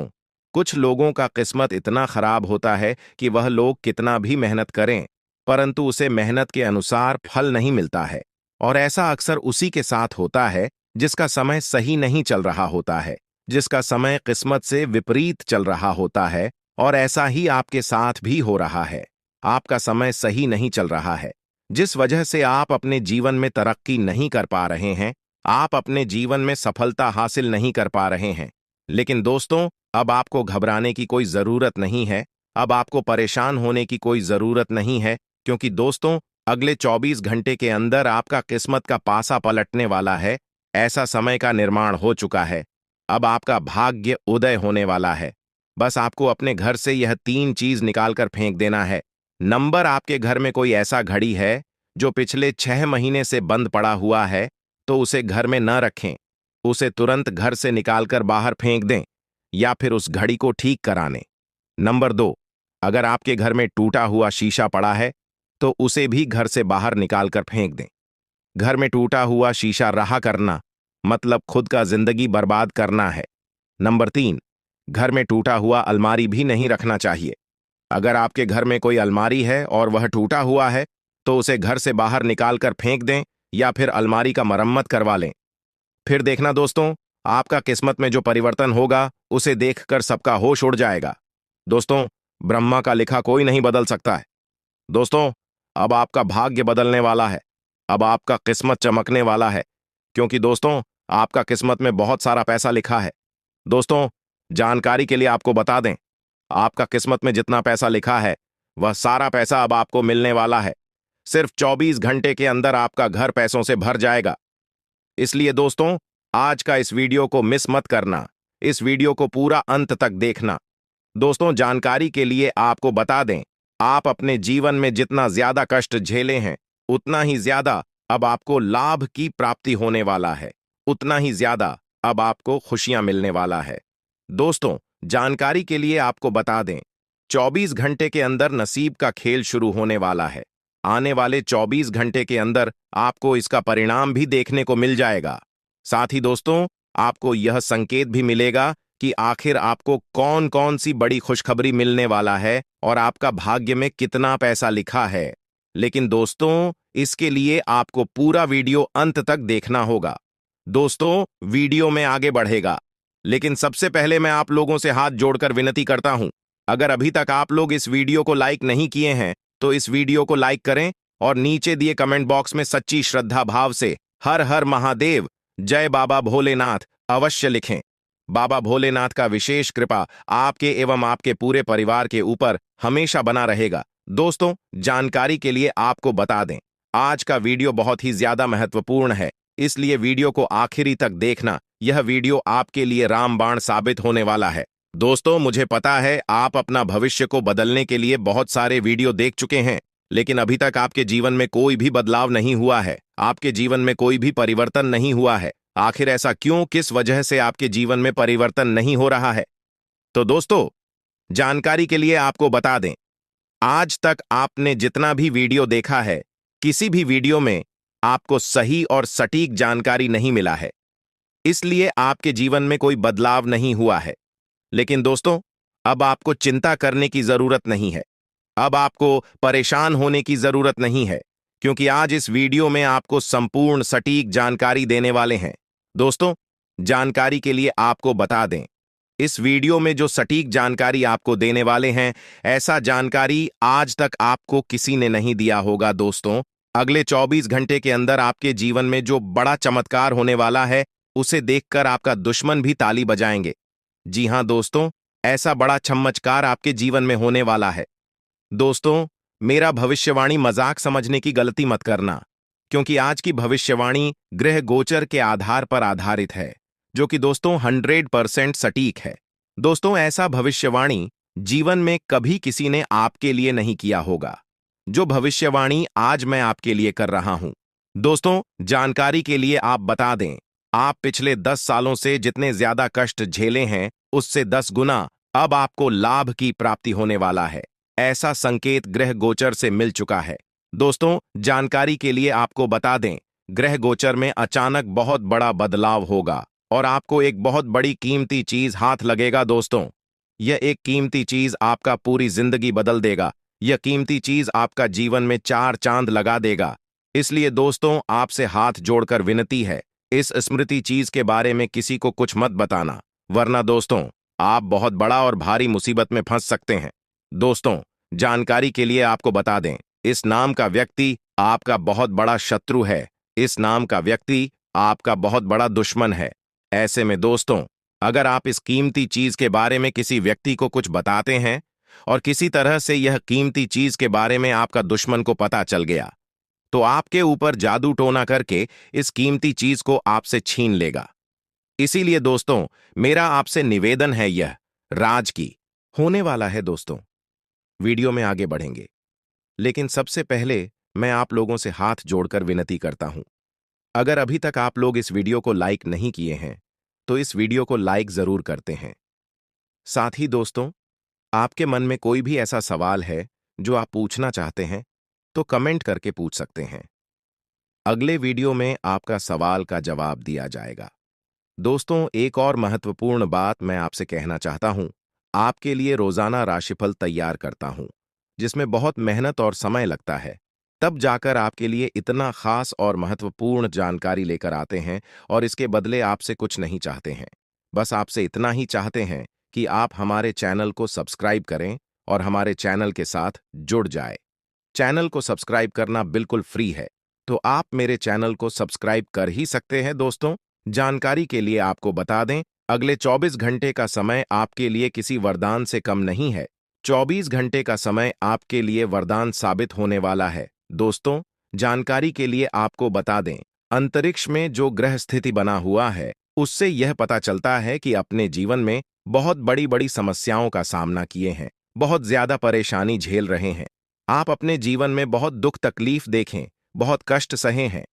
कुछ लोगों का किस्मत इतना खराब होता है कि वह लोग कितना भी मेहनत करें, परंतु उसे मेहनत के अनुसार फल नहीं मिलता है। और ऐसा अक्सर उसी के साथ होता है जिसका समय सही नहीं चल रहा होता है, जिसका समय किस्मत से विपरीत चल रहा होता है। और ऐसा ही आपके साथ भी हो रहा है। आपका समय सही नहीं चल रहा है, जिस वजह से आप अपने जीवन में तरक्की नहीं कर पा रहे हैं, आप अपने जीवन में सफलता हासिल नहीं कर पा रहे हैं। लेकिन दोस्तों, अब आपको घबराने की कोई जरूरत नहीं है। अब आपको परेशान होने की कोई जरूरत नहीं है, क्योंकि दोस्तों, अगले 24 घंटे के अंदर आपका किस्मत का पासा पलटने वाला है। ऐसा समय का निर्माण हो चुका है। अब आपका भाग्य उदय होने वाला है। बस आपको अपने घर से यह 3 चीज निकालकर फेंक देना है। नंबर, आपके घर में कोई ऐसा घड़ी है जो पिछले 6 महीने से बंद पड़ा हुआ है, तो उसे घर में न रखें। उसे तुरंत घर से निकालकर बाहर फेंक दें, या फिर उस घड़ी को ठीक कराने। नंबर 2, अगर आपके घर में टूटा हुआ शीशा पड़ा है, तो उसे भी घर से बाहर निकालकर फेंक दें। घर में टूटा हुआ शीशा रहा करना मतलब खुद का जिंदगी बर्बाद करना है। नंबर 3, घर में टूटा हुआ अलमारी भी नहीं रखना चाहिए। अगर आपके घर में कोई अलमारी है और वह टूटा हुआ है, तो उसे घर से बाहर निकालकर फेंक दें, या फिर अलमारी का मरम्मत करवा लें। फिर देखना दोस्तों, आपका किस्मत में जो परिवर्तन होगा, उसे देखकर सबका होश उड़ जाएगा। दोस्तों, ब्रह्मा का लिखा कोई नहीं बदल सकता है। दोस्तों, अब आपका भाग्य बदलने वाला है। अब आपका किस्मत चमकने वाला है, क्योंकि दोस्तों, आपका किस्मत में बहुत सारा पैसा लिखा है। दोस्तों, जानकारी के लिए आपको बता दें, आपका किस्मत में जितना पैसा लिखा है, वह सारा पैसा अब आपको मिलने वाला है। सिर्फ 24 घंटे के अंदर आपका घर पैसों से भर जाएगा। इसलिए दोस्तों, आज का इस वीडियो को मिस मत करना। इस वीडियो को पूरा अंत तक देखना। दोस्तों, जानकारी के लिए आपको बता दें, आप अपने जीवन में जितना ज्यादा कष्ट झेले हैं, उतना ही ज्यादा अब आपको लाभ की प्राप्ति होने वाला है। उतना ही ज्यादा अब आपको खुशियां मिलने वाला है। दोस्तों, जानकारी के लिए आपको बता दें, 24 घंटे के अंदर नसीब का खेल शुरू होने वाला है। आने वाले 24 घंटे के अंदर आपको इसका परिणाम भी देखने को मिल जाएगा। साथ ही दोस्तों, आपको यह संकेत भी मिलेगा कि आखिर आपको कौन कौन सी बड़ी खुशखबरी मिलने वाला है और आपका भाग्य में कितना पैसा लिखा है। लेकिन दोस्तों, इसके लिए आपको पूरा वीडियो अंत तक देखना होगा। दोस्तों, वीडियो में आगे बढ़ेगा, लेकिन सबसे पहले मैं आप लोगों से हाथ जोड़कर विनती करता हूं, अगर अभी तक आप लोग इस वीडियो को लाइक नहीं किए हैं, तो इस वीडियो को लाइक करें और नीचे दिए कमेंट बॉक्स में सच्ची श्रद्धा भाव से हर हर महादेव, जय बाबा भोलेनाथ अवश्य लिखें। बाबा भोलेनाथ का विशेष कृपा आपके एवं आपके पूरे परिवार के ऊपर हमेशा बना रहेगा। दोस्तों, जानकारी के लिए आपको बता दें, आज का वीडियो बहुत ही ज्यादा महत्वपूर्ण है, इसलिए वीडियो को आखिरी तक देखना। यह वीडियो आपके लिए रामबाण साबित होने वाला है। दोस्तों, मुझे पता है आप अपना भविष्य को बदलने के लिए बहुत सारे वीडियो देख चुके हैं, लेकिन अभी तक आपके जीवन में कोई भी बदलाव नहीं हुआ है। आपके जीवन में कोई भी परिवर्तन नहीं हुआ है। आखिर ऐसा क्यों, किस वजह से आपके जीवन में परिवर्तन नहीं हो रहा है? तो दोस्तों, जानकारी के लिए आपको बता दें, आज तक आपने जितना भी वीडियो देखा है, किसी भी वीडियो में आपको सही और सटीक जानकारी नहीं मिला है। इसलिए आपके जीवन में कोई बदलाव नहीं हुआ है। लेकिन दोस्तों, अब आपको चिंता करने की जरूरत नहीं है। अब आपको परेशान होने की जरूरत नहीं है, क्योंकि आज इस वीडियो में आपको संपूर्ण सटीक जानकारी देने वाले हैं। दोस्तों, जानकारी के लिए आपको बता दें, इस वीडियो में जो सटीक जानकारी आपको देने वाले हैं, ऐसा जानकारी आज तक आपको किसी ने नहीं दिया होगा। दोस्तों, अगले 24 घंटे के अंदर आपके जीवन में जो बड़ा चमत्कार होने वाला है, उसे देखकर आपका दुश्मन भी ताली बजाएंगे। जी हां दोस्तों, ऐसा बड़ा चमत्कार आपके जीवन में होने वाला है। दोस्तों, मेरा भविष्यवाणी मजाक समझने की गलती मत करना, क्योंकि आज की भविष्यवाणी ग्रह गोचर के आधार पर आधारित है, जो कि दोस्तों 100% सटीक है। दोस्तों, ऐसा भविष्यवाणी जीवन में कभी किसी ने आपके लिए नहीं किया होगा, जो भविष्यवाणी आज मैं आपके लिए कर रहा हूं। दोस्तों, जानकारी के लिए आप बता दें, आप पिछले 10 सालों से जितने ज्यादा कष्ट झेले हैं, उससे 10 गुना अब आपको लाभ की प्राप्ति होने वाला है। ऐसा संकेत ग्रह गोचर से मिल चुका है। दोस्तों, जानकारी के लिए आपको बता दें, ग्रह गोचर में अचानक बहुत बड़ा बदलाव होगा और आपको एक बहुत बड़ी कीमती चीज हाथ लगेगा। दोस्तों, यह एक कीमती चीज आपका पूरी जिंदगी बदल देगा। यह कीमती चीज आपका जीवन में 4 चांद लगा देगा। इसलिए दोस्तों, आपसे हाथ जोड़कर विनती है, इस स्मृति चीज के बारे में किसी को कुछ मत बताना, वरना दोस्तों, आप बहुत बड़ा और भारी मुसीबत में फंस सकते हैं। दोस्तों, जानकारी के लिए आपको बता दें, इस नाम का व्यक्ति आपका बहुत बड़ा शत्रु है। इस नाम का व्यक्ति आपका बहुत बड़ा दुश्मन है। ऐसे में दोस्तों, अगर आप इस कीमती चीज के बारे में किसी व्यक्ति को कुछ बताते हैं और किसी तरह से यह कीमती चीज के बारे में आपका दुश्मन को पता चल गया, तो आपके ऊपर जादू टोना करके इस कीमती चीज को आपसे छीन लेगा। इसीलिए दोस्तों, मेरा आपसे निवेदन है, यह राज की होने वाला है दोस्तों। वीडियो में आगे बढ़ेंगे, लेकिन सबसे पहले मैं आप लोगों से हाथ जोड़कर विनती करता हूं। अगर अभी तक आप लोग इस वीडियो को लाइक नहीं किए हैं, तो इस वीडियो को लाइक जरूर करते हैं। साथ ही दोस्तों, आपके मन में कोई भी ऐसा सवाल है जो आप पूछना चाहते हैं, तो कमेंट करके पूछ सकते हैं। अगले वीडियो में आपका सवाल का जवाब दिया जाएगा। दोस्तों, एक और महत्वपूर्ण बात मैं आपसे कहना चाहता हूं। आपके लिए रोजाना राशिफल तैयार करता हूं, जिसमें बहुत मेहनत और समय लगता है। तब जाकर आपके लिए इतना खास और महत्वपूर्ण जानकारी लेकर आते हैं, और इसके बदले आपसे कुछ नहीं चाहते हैं। बस आपसे इतना ही चाहते हैं कि आप हमारे चैनल को सब्सक्राइब करें और हमारे चैनल के साथ जुड़ जाए। चैनल को सब्सक्राइब करना बिल्कुल फ्री है, तो आप मेरे चैनल को सब्सक्राइब कर ही सकते हैं। दोस्तों, जानकारी के लिए आपको बता दें, अगले 24 घंटे का समय आपके लिए किसी वरदान से कम नहीं है। 24 घंटे का समय आपके लिए वरदान साबित होने वाला है। दोस्तों, जानकारी के लिए आपको बता दें, अंतरिक्ष में जो ग्रह स्थिति बना हुआ है, उससे यह पता चलता है कि अपने जीवन में बहुत बड़ी बड़ी समस्याओं का सामना किए हैं, बहुत ज्यादा परेशानी झेल रहे हैं। आप अपने जीवन में बहुत दुख तकलीफ देखें, बहुत कष्ट सहे हैं।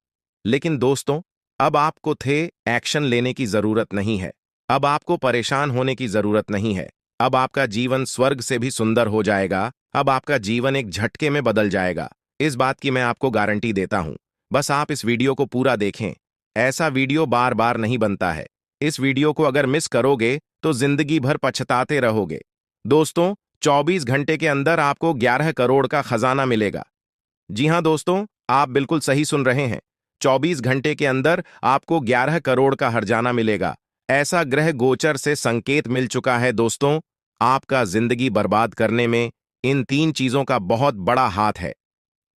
लेकिन दोस्तों, अब आपको एक्शन लेने की जरूरत नहीं है। अब आपको परेशान होने की जरूरत नहीं है। अब आपका जीवन स्वर्ग से भी सुंदर हो जाएगा। अब आपका जीवन एक झटके में बदल जाएगा। इस बात की मैं आपको गारंटी देता हूं। बस आप इस वीडियो को पूरा देखें। ऐसा वीडियो बार बार नहीं बनता है। इस वीडियो को अगर मिस करोगे तो जिंदगी भर पछताते रहोगे। दोस्तों, 24 घंटे के अंदर आपको 11 करोड़ का खजाना मिलेगा। जी हां दोस्तों, आप बिल्कुल सही सुन रहे हैं। 24 घंटे के अंदर आपको 11 करोड़ का हर्जाना मिलेगा। ऐसा ग्रह गोचर से संकेत मिल चुका है। दोस्तों, आपका जिंदगी बर्बाद करने में इन 3 चीजों का बहुत बड़ा हाथ है।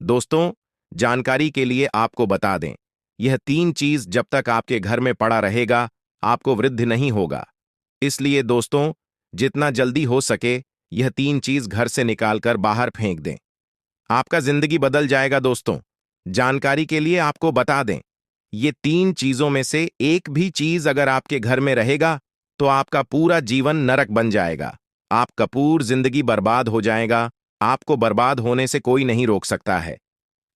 दोस्तों, जानकारी के लिए आपको बता दें, यह 3 चीज जब तक आपके घर में पड़ा रहेगा, आपको वृद्धि नहीं होगा। इसलिए दोस्तों, जितना जल्दी हो सके यह 3 चीज घर से निकालकर बाहर फेंक दें। आपका जिंदगी बदल जाएगा। दोस्तों, जानकारी के लिए आपको बता दें, ये 3 चीजों में से एक भी चीज अगर आपके घर में रहेगा, तो आपका पूरा जीवन नरक बन जाएगा। आपका पूरी जिंदगी बर्बाद हो जाएगा। आपको बर्बाद होने से कोई नहीं रोक सकता है,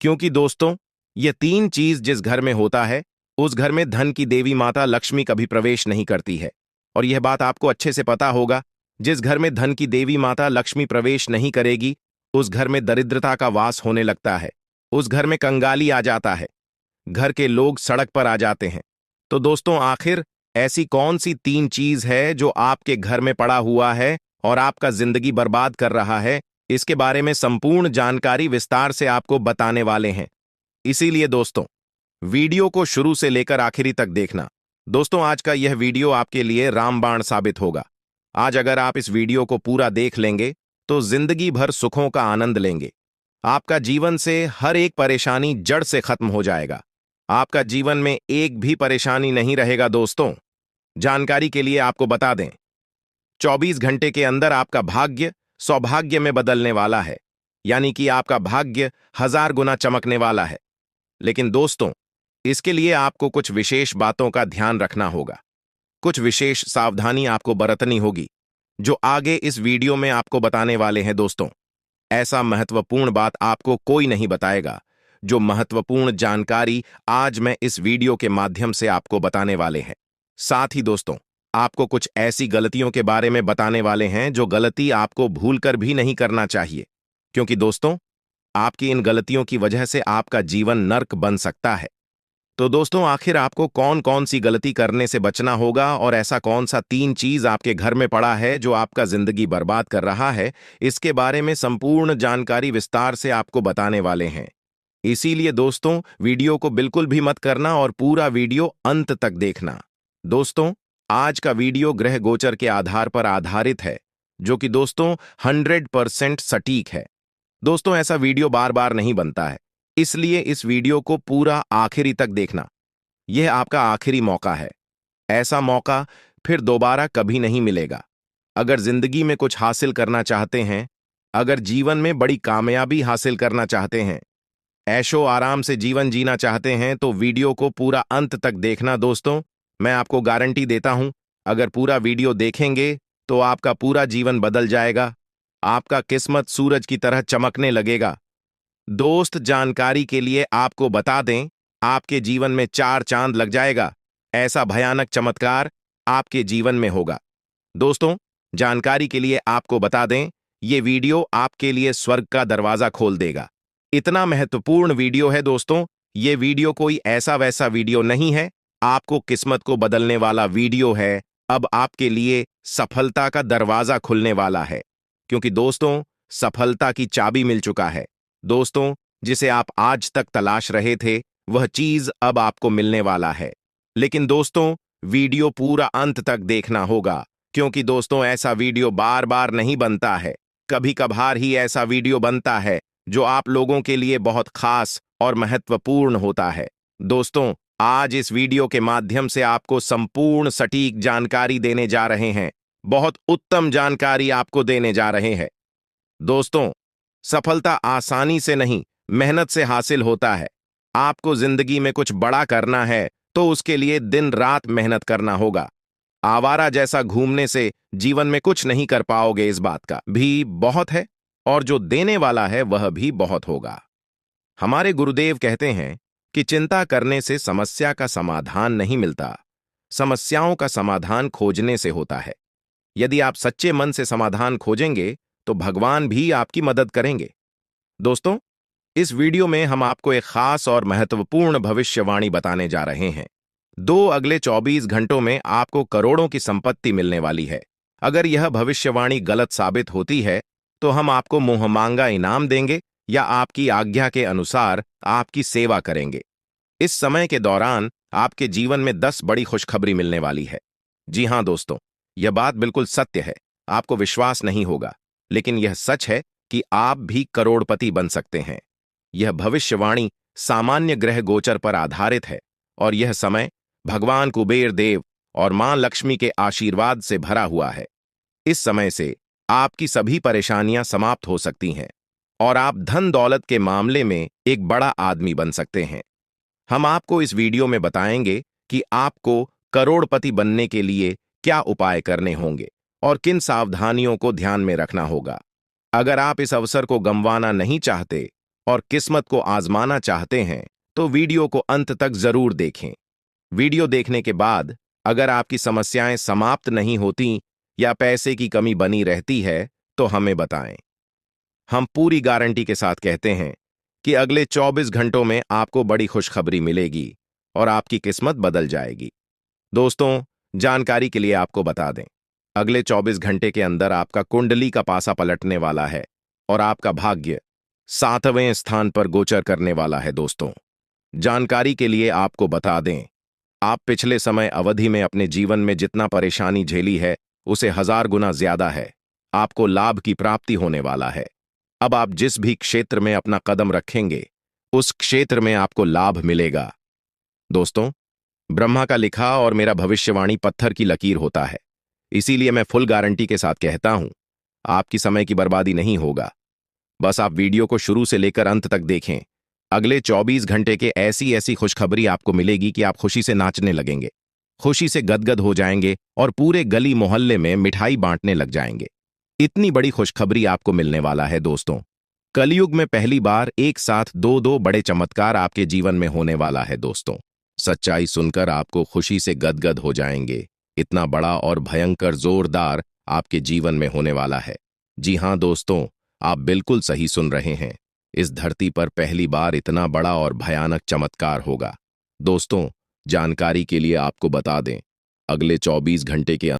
क्योंकि दोस्तों, ये 3 चीज जिस घर में होता है, उस घर में धन की देवी माता लक्ष्मी कभी प्रवेश नहीं करती है। और यह बात आपको अच्छे से पता होगा। जिस घर में धन की देवी माता लक्ष्मी प्रवेश नहीं करेगी, उस घर में दरिद्रता का वास होने लगता है। उस घर में कंगाली आ जाता है। घर के लोग सड़क पर आ जाते हैं। तो दोस्तों, आखिर ऐसी कौन सी 3 चीज है जो आपके घर में पड़ा हुआ है और आपका जिंदगी बर्बाद कर रहा है? इसके बारे में संपूर्ण जानकारी विस्तार से आपको बताने वाले हैं। इसीलिए दोस्तों, वीडियो को शुरू से लेकर आखिरी तक देखना। दोस्तों, आज का यह वीडियो आपके लिए रामबाण साबित होगा। आज अगर आप इस वीडियो को पूरा देख लेंगे, तो जिंदगी भर सुखों का आनंद लेंगे। आपका जीवन से हर एक परेशानी जड़ से खत्म हो जाएगा। आपका जीवन में एक भी परेशानी नहीं रहेगा। दोस्तों, जानकारी के लिए आपको बता दें, 24 घंटे के अंदर आपका भाग्य सौभाग्य में बदलने वाला है। यानी कि आपका भाग्य 1000 गुना चमकने वाला है। लेकिन दोस्तों, इसके लिए आपको कुछ विशेष बातों का ध्यान रखना होगा। कुछ विशेष सावधानी आपको बरतनी होगी, जो आगे इस वीडियो में आपको बताने वाले हैं। दोस्तों, ऐसा महत्वपूर्ण बात आपको कोई नहीं बताएगा। जो महत्वपूर्ण जानकारी आज मैं इस वीडियो के माध्यम से आपको बताने वाले हैं। साथ ही दोस्तों, आपको कुछ ऐसी गलतियों के बारे में बताने वाले हैं जो गलती आपको भूलकर भी नहीं करना चाहिए, क्योंकि दोस्तों, आपकी इन गलतियों की वजह से आपका जीवन नर्क बन सकता है। तो दोस्तों, आखिर आपको कौन कौन सी गलती करने से बचना होगा और ऐसा कौन सा 3 चीज आपके घर में पड़ा है जो आपका जिंदगी बर्बाद कर रहा है, इसके बारे में संपूर्ण जानकारी विस्तार से आपको बताने वाले हैं। इसीलिए दोस्तों, वीडियो को बिल्कुल भी मत करना और पूरा वीडियो अंत तक देखना। दोस्तों, आज का वीडियो ग्रह गोचर के आधार पर आधारित है, जो कि दोस्तों 100% सटीक है। दोस्तों, ऐसा वीडियो बार बार नहीं बनता है, इसलिए इस वीडियो को पूरा आखिरी तक देखना। यह आपका आखिरी मौका है। ऐसा मौका फिर दोबारा कभी नहीं मिलेगा। अगर जिंदगी में कुछ हासिल करना चाहते हैं, अगर जीवन में बड़ी कामयाबी हासिल करना चाहते हैं, ऐशो आराम से जीवन जीना चाहते हैं, तो वीडियो को पूरा अंत तक देखना दोस्तों। मैं आपको गारंटी देता हूं, अगर पूरा वीडियो देखेंगे तो आपका पूरा जीवन बदल जाएगा। आपका किस्मत सूरज की तरह चमकने लगेगा। दोस्त, जानकारी के लिए आपको बता दें, आपके जीवन में 4 चांद लग जाएगा। ऐसा भयानक चमत्कार आपके जीवन में होगा। दोस्तों, जानकारी के लिए आपको बता दें, ये वीडियो आपके लिए स्वर्ग का दरवाजा खोल देगा। इतना महत्वपूर्ण वीडियो है दोस्तों। ये वीडियो कोई ऐसा वैसा वीडियो नहीं है, आपको किस्मत को बदलने वाला वीडियो है। अब आपके लिए सफलता का दरवाजा खुलने वाला है, क्योंकि दोस्तों, सफलता की चाबी मिल चुका है। दोस्तों, जिसे आप आज तक तलाश रहे थे, वह चीज अब आपको मिलने वाला है। लेकिन दोस्तों, वीडियो पूरा अंत तक देखना होगा, क्योंकि दोस्तों, ऐसा वीडियो बार बार नहीं बनता है। कभी कभार ही ऐसा वीडियो बनता है जो आप लोगों के लिए बहुत खास और महत्वपूर्ण होता है। दोस्तों, आज इस वीडियो के माध्यम से आपको संपूर्ण सटीक जानकारी देने जा रहे हैं। बहुत उत्तम जानकारी आपको देने जा रहे हैं। दोस्तों, सफलता आसानी से नहीं, मेहनत से हासिल होता है। आपको जिंदगी में कुछ बड़ा करना है तो उसके लिए दिन रात मेहनत करना होगा। आवारा जैसा घूमने से जीवन में कुछ नहीं कर पाओगे, इस बात का भी बहुत है, और जो देने वाला है वह भी बहुत होगा। हमारे गुरुदेव कहते हैं कि चिंता करने से समस्या का समाधान नहीं मिलता, समस्याओं का समाधान खोजने से होता है। यदि आप सच्चे मन से समाधान खोजेंगे तो भगवान भी आपकी मदद करेंगे। दोस्तों, इस वीडियो में हम आपको एक खास और महत्वपूर्ण भविष्यवाणी बताने जा रहे हैं। अगले 24 घंटों में आपको करोड़ों की संपत्ति मिलने वाली है। अगर यह भविष्यवाणी गलत साबित होती है तो हम आपको मुंहमांगा इनाम देंगे या आपकी आज्ञा के अनुसार आपकी सेवा करेंगे। इस समय के दौरान आपके जीवन में 10 बड़ी खुशखबरी मिलने वाली है। जी हां दोस्तों, यह बात बिल्कुल सत्य है। आपको विश्वास नहीं होगा, लेकिन यह सच है कि आप भी करोड़पति बन सकते हैं। यह भविष्यवाणी सामान्य ग्रह गोचर पर आधारित है और यह समय भगवान कुबेर देव और मां लक्ष्मी के आशीर्वाद से भरा हुआ है। इस समय से आपकी सभी परेशानियां समाप्त हो सकती हैं और आप धन दौलत के मामले में एक बड़ा आदमी बन सकते हैं। हम आपको इस वीडियो में बताएंगे कि आपको करोड़पति बनने के लिए क्या उपाय करने होंगे और किन सावधानियों को ध्यान में रखना होगा। अगर आप इस अवसर को गंवाना नहीं चाहते और किस्मत को आजमाना चाहते हैं, तो वीडियो को अंत तक जरूर देखें। वीडियो देखने के बाद अगर आपकी समस्याएं समाप्त नहीं होती या पैसे की कमी बनी रहती है, तो हमें बताएं। हम पूरी गारंटी के साथ कहते हैं कि अगले 24 घंटों में आपको बड़ी खुशखबरी मिलेगी और आपकी किस्मत बदल जाएगी। दोस्तों, जानकारी के लिए आपको बता दें, अगले 24 घंटे के अंदर आपका कुंडली का पासा पलटने वाला है और आपका भाग्य 7वें स्थान पर गोचर करने वाला है। दोस्तों, जानकारी के लिए आपको बता दें, आप पिछले समय अवधि में अपने जीवन में जितना परेशानी झेली है, उसे 1000 गुना ज्यादा है। आपको लाभ की प्राप्ति होने वाला है। अब आप जिस भी क्षेत्र में अपना कदम रखेंगे, उस क्षेत्र में आपको लाभ मिलेगा। दोस्तों, ब्रह्मा का लिखा और मेरा भविष्यवाणी पत्थर की लकीर होता है, इसीलिए मैं फुल गारंटी के साथ कहता हूं, आपकी समय की बर्बादी नहीं होगा। बस आप वीडियो को शुरू से लेकर अंत तक देखें। अगले 24 घंटे के ऐसी ऐसी खुशखबरी आपको मिलेगी कि आप खुशी से नाचने लगेंगे, खुशी से गदगद हो जाएंगे और पूरे गली मोहल्ले में मिठाई बांटने लग जाएंगे। इतनी बड़ी खुशखबरी आपको मिलने वाला है। दोस्तों, कलयुग में पहली बार एक साथ दो बड़े चमत्कार आपके जीवन में होने वाला है। दोस्तों, सच्चाई सुनकर आपको खुशी से गदगद हो जाएंगे। इतना बड़ा और भयंकर जोरदार आपके जीवन में होने वाला है। जी हां दोस्तों, आप बिल्कुल सही सुन रहे हैं। इस धरती पर पहली बार इतना बड़ा और भयानक चमत्कार होगा। दोस्तों, जानकारी के लिए आपको बता दें, अगले 24 घंटे के